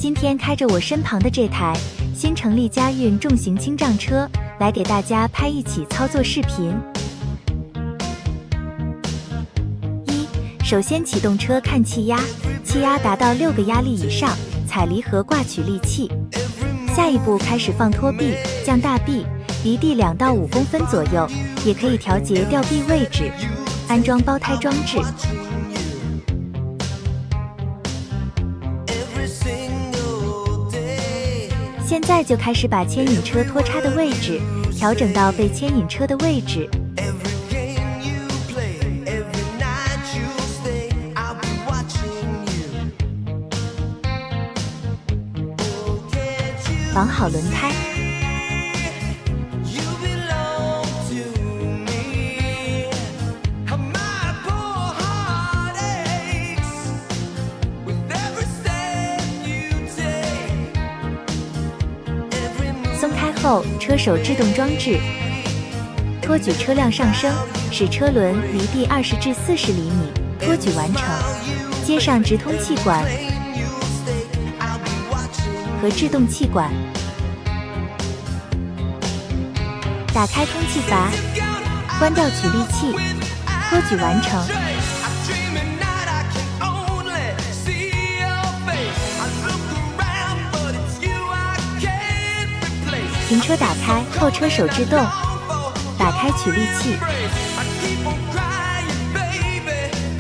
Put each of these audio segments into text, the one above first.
今天开着我身旁的这台新成立嘉运重型轻障车，来给大家拍一起操作视频。首先启动车看气压，气压达到6个压力以上，踩离合挂取力器。下一步开始放脱臂，降大臂，离地2到5公分左右，也可以调节吊臂位置。安装胞胎装置。现在就开始把牵引车拖叉的位置调整到被牵引车的位置。绑好轮胎。松开后，车手制动装置托举车辆上升，使车轮离地20至40厘米，托举完成。接上直通气管和制动气管，打开通气阀，关掉取力器，托举完成。停车打开后，车手制动，打开取力器，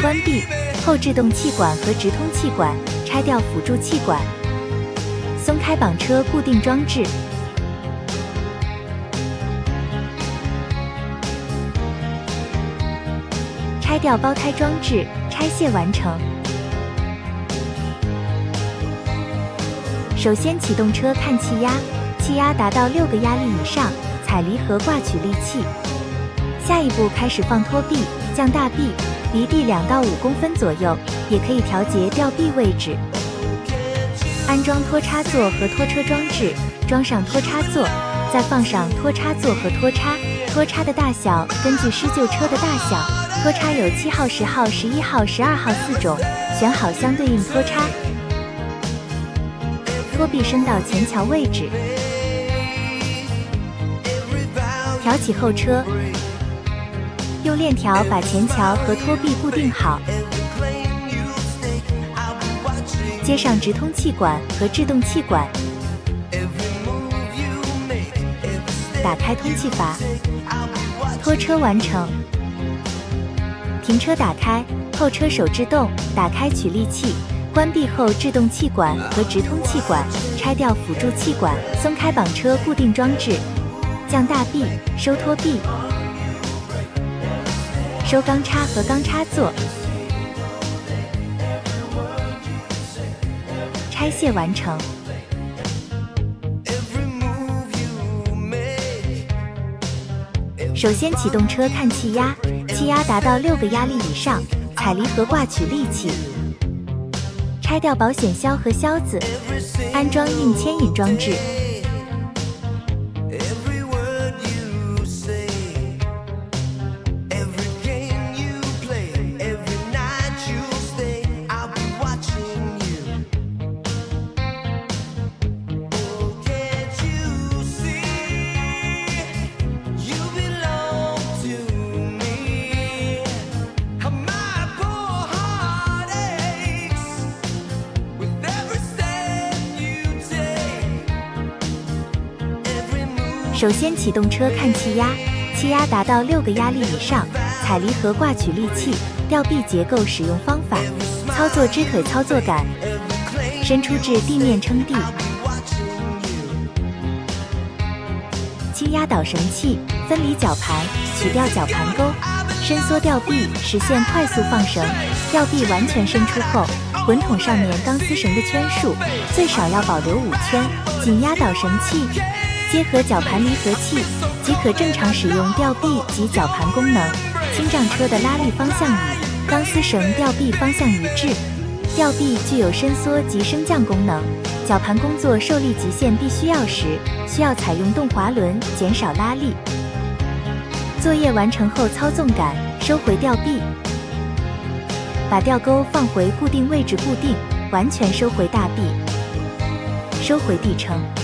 关闭后，制动气管和直通气管，拆掉辅助气管。松开绑车固定装置，拆掉胞胎装置，拆卸完成。首先启动车看气压，气压达到6个压力以上，踩离合挂取力器。下一步开始放脱臂，降大臂，离地2到5公分左右，也可以调节吊臂位置。安装拖叉座和拖车装置，装上拖叉座，再放上拖叉座和拖叉。拖叉的大小根据施救车的大小，拖叉有7号、10号、11号、12号4种，选好相对应拖叉。拖臂升到前桥位置，挑起后车，用链条把前桥和拖臂固定好。接上直通气管和制动气管，打开通气阀，拖车完成。停车打开后，车手制动，打开取力器，关闭后制动气管和直通气管，拆掉辅助气管。松开绑车固定装置，降大臂，收拖臂，收钢叉和钢叉座。拆卸完成。首先启动车看气压，气压达到6个压力以上，踩离合挂取力器。拆掉保险销和销子，安装硬牵引装置。首先启动车看气压，气压达到6个压力以上，踩离合挂取力器。吊臂结构使用方法：操作支腿操作杆，伸出至地面撑地，轻压导绳器，分离绞盘，取掉绞盘钩，伸缩吊臂，实现快速放绳。吊臂完全伸出后，滚筒上面钢丝绳的圈数最少要保留5圈，紧压导绳器，结合绞盘离合器，即可正常使用吊臂及绞盘功能。轻障车的拉力方向与钢丝绳吊臂方向一致，吊臂具有伸缩及升降功能。绞盘工作受力极限必须要时，需要采用动滑轮减少拉力。作业完成后，操纵杆收回吊臂，把吊钩放回固定位置固定，完全收回大臂。收回地撑。